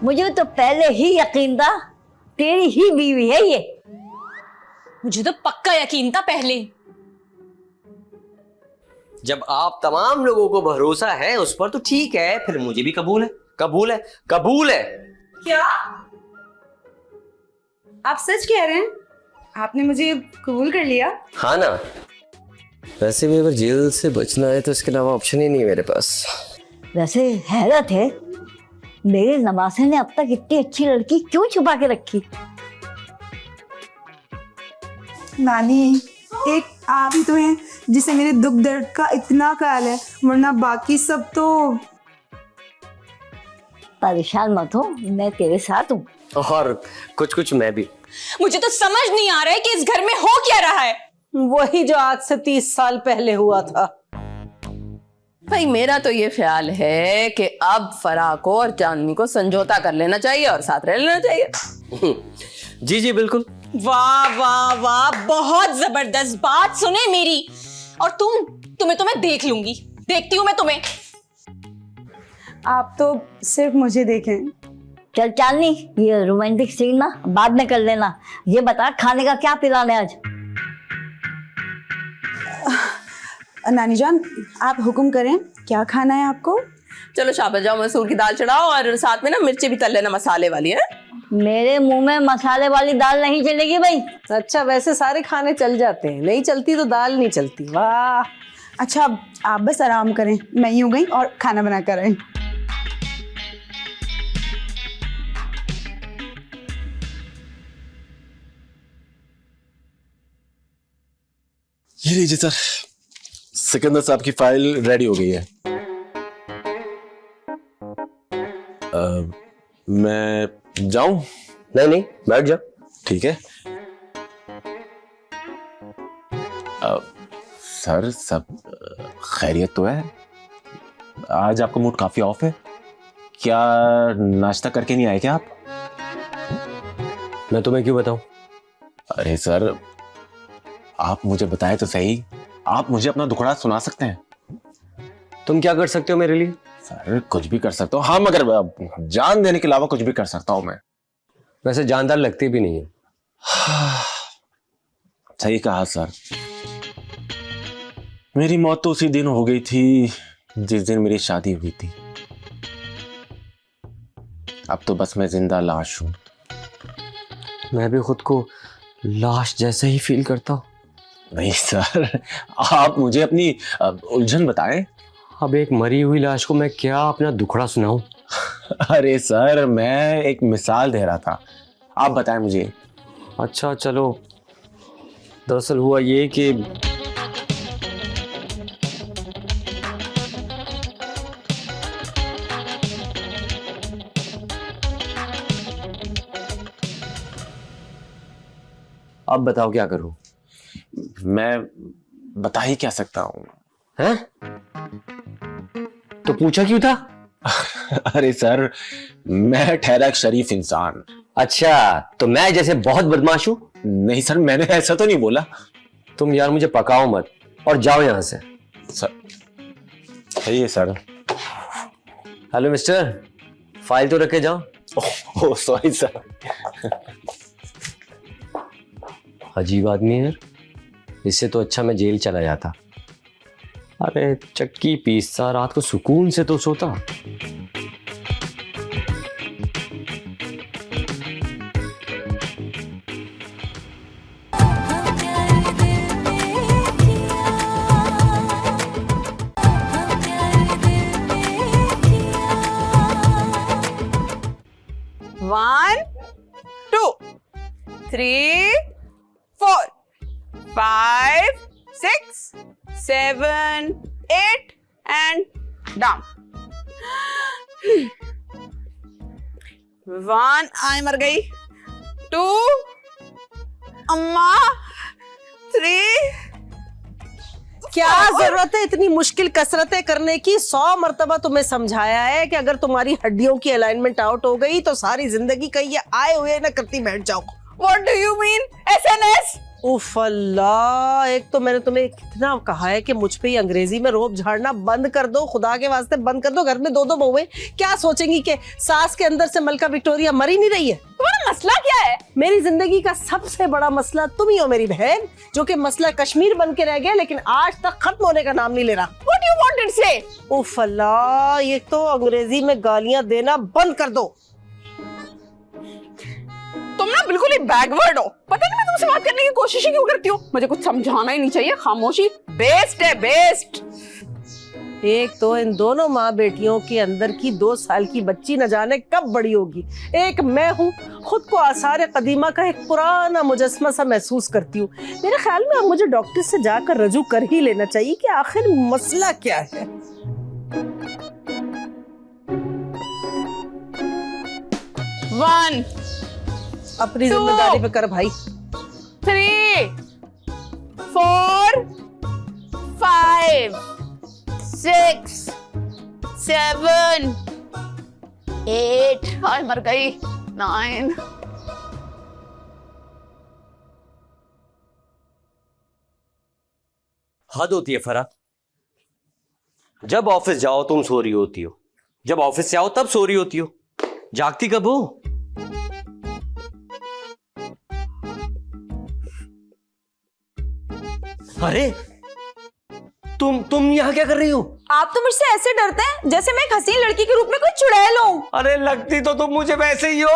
मुझे तो पहले ही यकीन था तेरी ही बीवी है ये। मुझे तो पक्का यकीन था पहले। जब आप तमाम लोगों को भरोसा है उस पर तो ठीक है, फिर मुझे भी कबूल है, कबूल है, कबूल है। क्या आप सच कह रहे हैं? आपने मुझे कबूल कर लिया? हाँ ना, वैसे भी अगर जेल से बचना है तो इसके अलावा ऑप्शन ही नहीं है मेरे पास। वैसे हैरत है, मेरे नवासे ने अब तक इतनी अच्छी लड़की क्यों छुपा के रखी? नानी, एक आप ही तो हैं जिसे मेरे दुख दर्द का इतना ख्याल है, वरना बाकी सब तो। परेशान मत हो, मैं तेरे साथ हूँ। और कुछ कुछ मैं भी। मुझे तो समझ नहीं आ रहा है कि इस घर में हो क्या रहा है। वही जो आज से 30 साल पहले हुआ था। भाई मेरा तो ये ख्याल है कि अब फराह को और चांदनी को समझौता कर लेना चाहिए और साथ रह लेना चाहिए। जी जी बिल्कुल। वाह वाह वाह, बहुत जबरदस्त बात सुने मेरी। और तुम्हें तो मैं देख लूंगी, देखती हूँ मैं तुम्हें। आप तो सिर्फ मुझे देखें। चल चांदनी, ये रोमांटिक सीन ना बाद में कर लेना। ये बता खाने का क्या प्लान है आज? नानी जान, आप हुक्म करें, क्या खाना है आपको? चलो शाबाश, जाओ मसूर की दाल चढ़ाओ और साथ में ना मिर्ची भी तल लेना मसाले वाली है। मेरे मुंह में मसाले वाली दाल नहीं चलेगी भाई। अच्छा, वैसे सारे खाने चल जाते हैं, नहीं चलती तो दाल नहीं चलती। वाह। अच्छा, आप बस आराम करें, मैं यूं गई और खाना बना कर आई। ये लीजिए सर, सिकंदर साहब की फाइल रेडी हो गई है। मैं जाऊं? नहीं नहीं, बैठ जा। ठीक है। सर सब खैरियत तो है? आज आपका मूड काफी ऑफ है, क्या नाश्ता करके नहीं आए क्या आप? मैं तुम्हें क्यों बताऊं? अरे सर, आप मुझे बताएं तो सही, आप मुझे अपना दुखड़ा सुना सकते हैं। तुम क्या कर सकते हो मेरे लिए? सर कुछ भी कर सकता हूँ, हाँ, मगर जान देने के अलावा कुछ भी कर सकता हूँ मैं। वैसे जानदार लगती भी नहीं है। सही कहा सर, मेरी मौत तो उसी दिन हो गई थी जिस दिन मेरी शादी हुई थी। अब तो बस मैं जिंदा लाश हूं। मैं भी खुद को लाश जैसा ही फील करता हूँ। नहीं सर, आप मुझे अपनी उलझन बताएं। अब एक मरी हुई लाश को मैं क्या अपना दुखड़ा सुनाऊं? अरे सर, मैं एक मिसाल दे रहा था, आप बताएं मुझे। अच्छा चलो, दरअसल हुआ ये कि अब बताओ क्या करूं? मैं बता ही क्या सकता हूं। हैं? तो पूछा क्यों था? अरे सर, मैं ठहरा एक शरीफ इंसान। अच्छा, तो मैं जैसे बहुत बदमाश हूं? नहीं सर, मैंने ऐसा तो नहीं बोला। तुम यार मुझे पकाओ मत और जाओ यहां से। सर सही है सर। हेलो मिस्टर, फाइल तो रखे जाओ। Oh sorry sir. अजीब आदमी है, इससे तो अच्छा मैं जेल चला जाता। अरे चक्की पीसता, रात को सुकून से तो सोता। One, two, three, 4, 5, 6, 7, 8 and down. 1, आई मर गई। 2, अम्मा। 3, क्या जरूरत है इतनी मुश्किल कसरतें करने की? 100 मर्तबा तुम्हें समझाया है कि अगर तुम्हारी हड्डियों की अलाइनमेंट आउट हो गई तो सारी जिंदगी का ये आए हुए ना करती बैठ जाओ। What do you mean? SNS? उफ अल्लाह, एक तो मैंने तुम्हें कितना कहा है कि मुझ पे ही अंग्रेजी में रोब झाड़ना बंद कर दो, खुदा के वास्ते बंद कर दो। घर में 2-2 बहुएं क्या सोचेंगी कि सास के अंदर से मलका विक्टोरिया मरी नहीं रही है। तुम्हारा मसला क्या है? मेरी जिंदगी का सबसे बड़ा मसला तुम ही हो मेरी बहन, जो कि मसला कश्मीर बन के रह गया लेकिन आज तक खत्म होने का नाम नहीं ले रहा। What do you want to say? उफ अल्लाह, ये तो अंग्रेजी में गालियां देना बंद कर दो। तुम ना बिल्कुल ही बैकवर्ड हो। पता नहीं मैं तुमसे बात करने की कोशिश ही क्यों करती हूँ। मुझे कुछ समझाना ही नहीं चाहिए। खामोशी बेस्ट है, बेस्ट। एक तो इन दोनों माँ बेटियों के अंदर की 2 साल की बच्ची न जाने कब बड़ी होगी। एक मैं हूँ, खुद को आसार कदीमा का एक पुराना मुजस्मा सा महसूस करती हूँ। मेरे ख्याल में अब मुझे डॉक्टर से जाकर रजू कर ही लेना चाहिए कि आखिर मसला क्या है। वन, अपनी जिम्मेदारी पे कर भाई। 3, 4, 5, 6, 7, 8, हाय मर गई, 9। हद होती है फरा। जब ऑफिस जाओ तुम सो रही होती हो, जब ऑफिस से आओ तब सो रही होती हो। जागती कब हो? अरे तुम यहाँ क्या कर रही हो? आप तो मुझसे ऐसे डरते हैं जैसे मैं एक हसीन लड़की के रूप में कोई चुड़ैल हूं। अरे लगती तो तुम मुझे वैसे ही हो।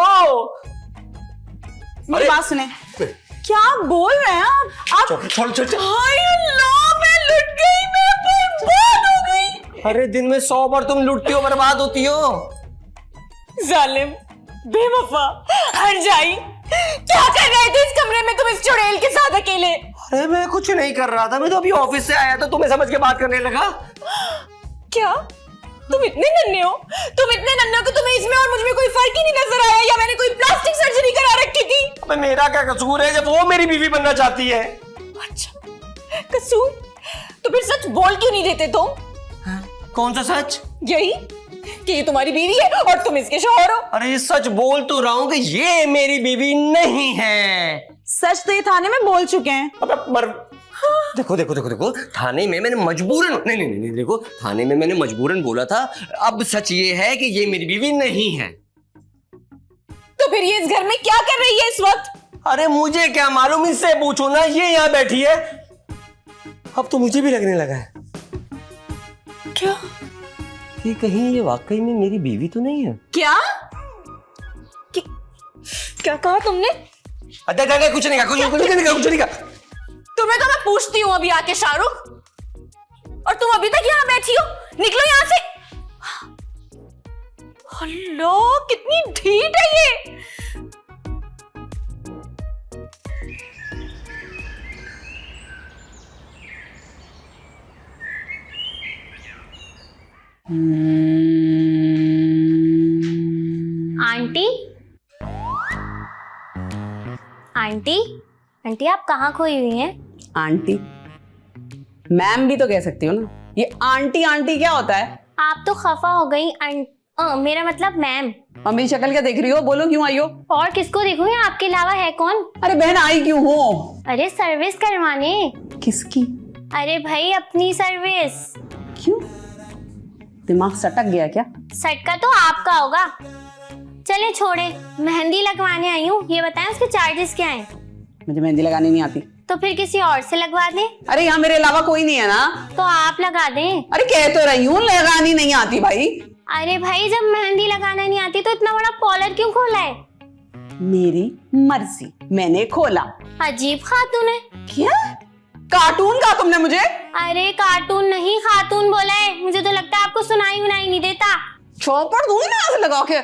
मेरी बात सुने। क्या बोल रहे हैं आप? छोड़। हाय अल्लाह, मैं लुट गई, मैं बर्बाद हो गई। अरे दिन में 100 बार तुम लुटती हो, बर्बाद होती हो। जालिम, बेवफा, हर जाई, क्या कर रहे थे इस कमरे में तुम इस चुड़ैल के साथ अकेले? अरे मैं कुछ नहीं कर रहा था, मैं तो अभी ऑफिस से आया था, तुम्हें समझ के बात करने लगा। क्या तुम इतने नन्हे हो? तुम इतने नन्हे हो कि तुम्हें इसमें और मुझ में कोई फर्क ही नहीं नजर आया, या मैंने कोई प्लास्टिक सर्जरी करा रखी थी? अबे मेरा क्या कसूर है जब वो मेरी बीवी बनना चाहती है? अच्छा, कसूर? तो फिर सच बोल क्यों नहीं देते तुम? कौन सा सच? यही कि ये तुम्हारी बीवी है और तुम इसके शौहर हो। अरे सच बोल तो रहा हूं कि ये मेरी बीवी नहीं है। सच तो ये थाने में बोल चुके हैं। अबे मर। देखो, थाने में मैंने मजबूरन नहीं, देखो थाने में मैंने मजबूरन बोला था। अब सच ये है कि ये मेरी बीवी नहीं है। तो फिर ये इस घर में क्या कर रही है इस वक्त? अरे मुझे क्या मालूम, इससे पूछो ना, ये यहाँ बैठी है। अब तो मुझे भी लगने लगा है क्या कि कहीं ये वाकई में मेरी बीवी तो नहीं है। क्या क्या कहा तुमने? अरे कुछ नहीं कहा। तुम्हें तो मैं पूछती हूँ अभी आके शाहरुख, और तुम अभी तक यहाँ बैठी हो। निकलो यहाँ से। अल्लाह, कितनी ढीठ है ये। आंटी, आंटी, आंटी आप कहाँ खोई हुई हैं? आंटी, मैम भी तो कह सकती हो ना। ये आंटी आंटी क्या होता है? आप तो खफा हो गई। मेरा मतलब मैम। और मेरी शक्ल क्या देख रही हो? बोलो क्यों आई हो? और किसको देखूंगी, आपके अलावा है कौन? अरे बहन आई क्यों हो? अरे सर्विस करवाने। किसकी? अरे भाई अपनी सर्विस। क्यों, दिमाग सटक गया क्या? सटका तो आपका होगा। चले छोड़े, मेहंदी लगवाने आई हूँ। ये बताएं उसके चार्जेस क्या हैं? मुझे मेहंदी लगानी नहीं आती। तो फिर किसी और से लगवा दें। अरे यहाँ मेरे अलावा कोई नहीं है ना। तो आप लगा दें। अरे कह तो रही हूँ, लगानी नहीं आती भाई। अरे भाई जब मेहंदी लगाना नहीं आती तो इतना बड़ा कॉलर क्यों खोला है? मेरी मर्जी, मैंने खोला। अजीब खातून है। क्या कार्टून कहा तुमने मुझे? अरे कार्टून नहीं, खातून बोला है। मुझे तो लगता है आपको सुनाई उनाई नहीं देता। चौपड़ दूंगी ना ऐसे लगा के।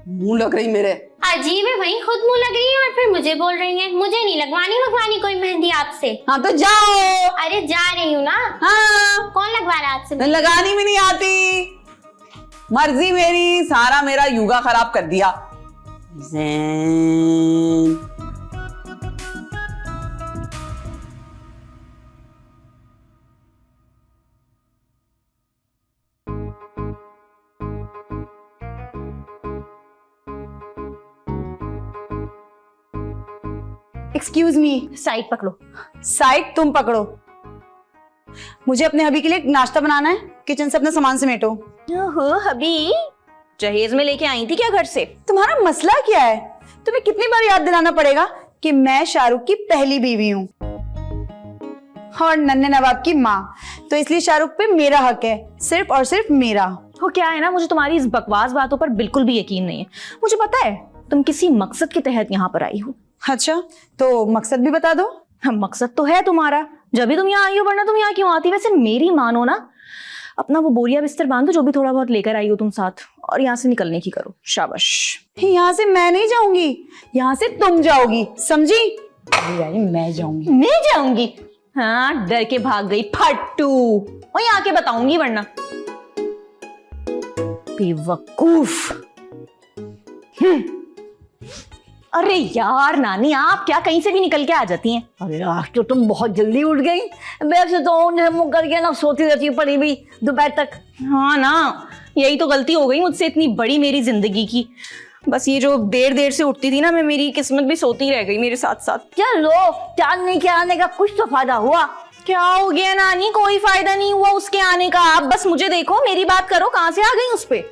मुंह लग रही मेरे। अजीब है भाई, खुद मुंह लग रही है और फिर मुझे बोल रही है। मुझे नहीं लगवानी कोई मेहंदी आपसे। हाँ तो जाओ। अरे जा रही हूँ ना। हाँ कौन लगवा रहा है आपसे? लगानी भी नहीं आती। मर्जी मेरी, सारा मेरा युगा खराब कर दिया। ज़ैन। Excuse me. साइड पकड़ो। साइड तुम पकड़ो। मुझे अपने हबी के लिए नाश्ता बनाना है, किचन से अपना सामान समेटो। ओहो हबी, जहेज में लेके आई थी क्या घर से? तुम्हारा मसला क्या है? तुम्हें कितनी बार याद दिलाना पड़ेगा कि मैं शाहरुख की पहली बीवी हूँ और नन्हे नवाब की माँ, तो इसलिए शाहरुख पे मेरा हक है, सिर्फ और सिर्फ मेरा। वो क्या है ना, मुझे तुम्हारी इस बकवास बातों पर बिल्कुल भी यकीन नहीं है। मुझे पता है तुम किसी मकसद के तहत यहाँ पर आई हो। अच्छा, तो मकसद भी बता दो। मकसद तो है तुम्हारा, जब भी तुम यहाँ आई हो, वरना तुम यहाँ क्यों आती? वैसे मेरी मानो ना, अपना वो बोरिया बिस्तर बांधो जो भी थोड़ा बहुत लेकर आई हो तुम साथ, और यहाँ से निकलने की करो। शाबाश। यहाँ से मैं नहीं जाऊंगी, यहाँ से तुम जाओगी, समझी? यानी मैं जाऊंगी। मैं जाऊंगी? हाँ, डर के भाग गई फट्टू। वहीं आके बताऊंगी वरना। बेवकूफ। अरे यार नानी, आप क्या कहीं से भी निकल के आ जाती हैं? अरे आज तो तुम बहुत जल्दी उठ गई। वैसे तो उन्हें मुंह करके ना सोती रहती पड़ी भी दोपहर तक। हाँ ना, यही तो गलती हो गई मुझसे, इतनी बड़ी मेरी जिंदगी की। बस ये जो देर देर से उठती थी ना मैं, मेरी किस्मत भी सोती रह गई मेरे साथ साथ। चलो, चांदनी के आने का कुछ तो फायदा हुआ। क्या हो गया नानी? कोई फायदा नहीं हुआ उसके आने का। आप बस मुझे देखो, मेरी बात करो, कहाँ से आ गई उस पे?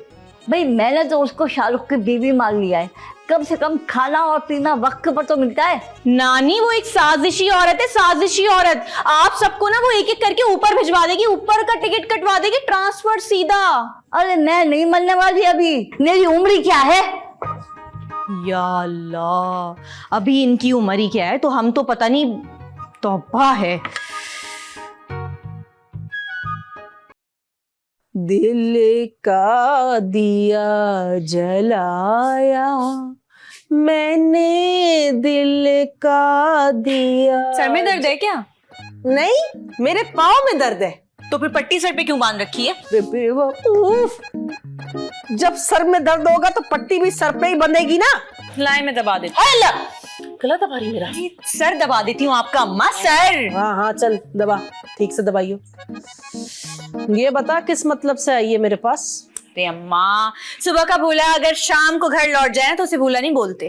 भाई मैंने तो उसको शाहरुख की बीवी मान लिया है, कम से कम खाना और पीना वक्त पर तो मिलता है। नानी वो एक साजिशी औरत है, साजिशी औरत। आप सबको ना वो एक एक करके ऊपर भिजवा देगी, ऊपर का टिकट कटवा देगी, ट्रांसफर सीधा। अरे मैं नहीं मरने वाली अभी, मेरी उम्र ही क्या है। या अल्लाह, अभी इनकी उम्र ही क्या है, तो हम तो पता नहीं। तौबा है। दिल का दिया जलाया मैंने, दिल का दिया। सर में दर्द है क्या? नहीं, मेरे पाँव में दर्द है। तो फिर पट्टी सर पे क्यों बांध रखी है? बेवकूफ, जब सर में दर्द होगा तो पट्टी भी सर पे ही बंधेगी ना। लाए मैं दबा देती हूँ। गला दबा रही मेरा। सर दबा देती हूँ आपका अम्मा, सर। हाँ हाँ चल दबा, ठीक से दबाइयो। ये बता किस मतलब से आई है मेरे पास? अरे अम्मा, सुबह का भूला अगर शाम को घर लौट जाए तो उसे भूला नहीं बोलते।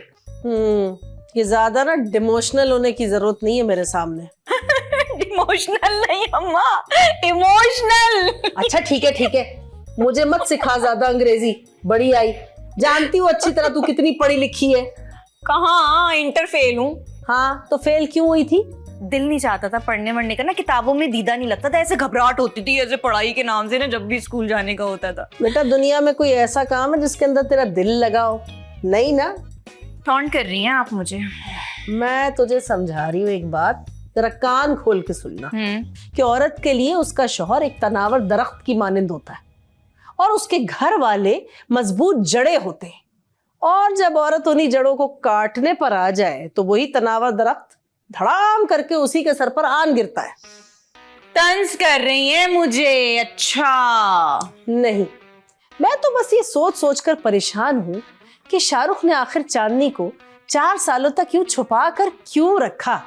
ये ज्यादा ना डिमोशनल होने की जरूरत नहीं है मेरे सामने। इमोशनल नहीं अम्मा, इमोशनल। अच्छा ठीक है, मुझे मत सिखा ज्यादा अंग्रेजी, बड़ी आई। जानती हूँ अच्छी तरह तू कितनी पढ़ी लिखी है। कहाँ, इंटर फेल हूँ। हाँ तो फेल क्यों हुई थी? दिल नहीं चाहता था पढ़ने वढ़ने का ना, किताबों में दीदा नहीं लगता था, ऐसे घबराहट होती थी ऐसे पढ़ाई के नाम से ना, जब भी स्कूल जाने का होता था। बेटा दुनिया में कोई ऐसा काम है जिसके अंदर तेरा दिल लगा हो? नहीं ना। टॉन्ट कर रही हैं आप मुझे। मैं तुझे समझा रही हूँ एक बात, जरा कान खोल के सुनना कि औरत के लिए उसका शौहर एक तनावर दरख्त की मानिंद होता है और उसके घर वाले मजबूत जड़ें होते हैं, और जब औरत उन्हीं जड़ों को काटने पर आ जाए तो वही तनावर दरख्त धड़ाम करके उसी के सर पर आन गिरता है। तंज कर रही हैं मुझे? अच्छा नहीं, मैं तो बस ये सोच सोच कर परेशान हूँ कि शाहरुख ने आखिर चांदनी को 4 सालों तक यूं छुपा कर क्यों रखा।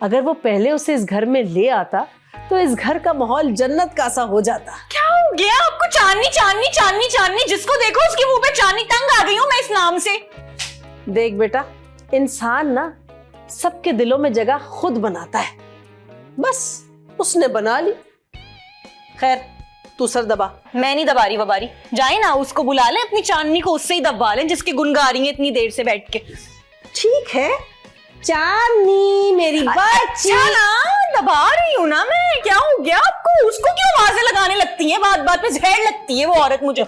अगर वो पहले उसे इस घर में ले आता तो इस घर का माहौल जन्नत का सा हो जाता। क्या हो गया आपको? चांदनी चांदनी चांदनी चांदनी, जिसको देखो उसके मुंह पे चांदनी। तंग आ गई हूं मैं इस नाम से। देख बेटा, इंसान ना सबके दिलों में जगह खुद बनाता है, बस उसने बना ली। खैर तू सर दबा। मैं नहीं दबा रही बबारी, जाए ना उसको बुला ले, अपनी चांदनी को उससे ही दबा ले जिसकी गुन गा रही है इतनी देर से बैठ के। ठीक है चांदनी मेरी बच्ची। अच्छा ना, दबा रही हूँ ना मैं। क्या हो गया आपको? उसको क्यों आवाजें लगाने लगती हैं? बात बात पे जहर लगती है वो औरत मुझे।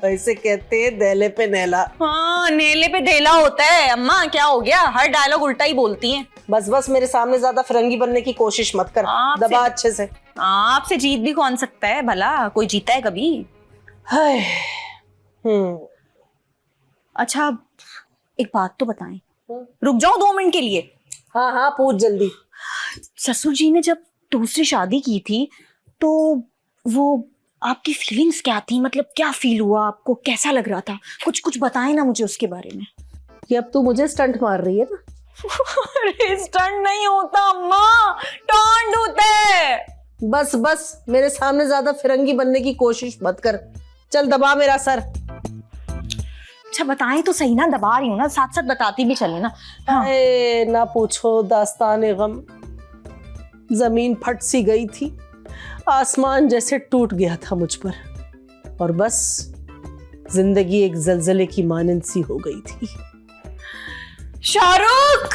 ऐसे कहते हैं देले पे नेला। हाँ, नेले पे देला होता है अम्मा। क्या हो गया? हर डायलॉग उल्टा ही बोलती हैं। बस मेरे सामने ज्यादा फिरंगी बनने की कोशिश मत कर। दबा अच्छे से। आपसे जीत भी कौन सकता है भला? कोई जीता है कभी? अच्छा एक बात तो बताएं, रुक जाओ 2 मिनट के लिए। हाँ हाँ पूछ जल्दी। ससुर जी ने जब दूसरी शादी की थी तो वो आपकी फीलिंग्स क्या थी? मतलब क्या फील हुआ आपको? कैसा लग रहा था? कुछ बताएं ना मुझे उसके बारे में। कि अब तू मुझे स्टंट मार रही है ना? अरे स्टंट नहीं होता अम्मा, टॉन्ट होता है। बस मेरे सामने ज्यादा फिरंगी बनने की कोशिश मत कर। चल दबा मेरा सर। अच्छा बताएं तो सही ना, दबा रही हूँ ना, साथ साथ बताती भी चले ना। हाँ। ना पूछो दास्तान गम, जमीन फट सी गई थी, आसमान जैसे टूट गया था मुझ पर, और बस जिंदगी एक जलजले की मानंद सी हो गई थी। शाहरुख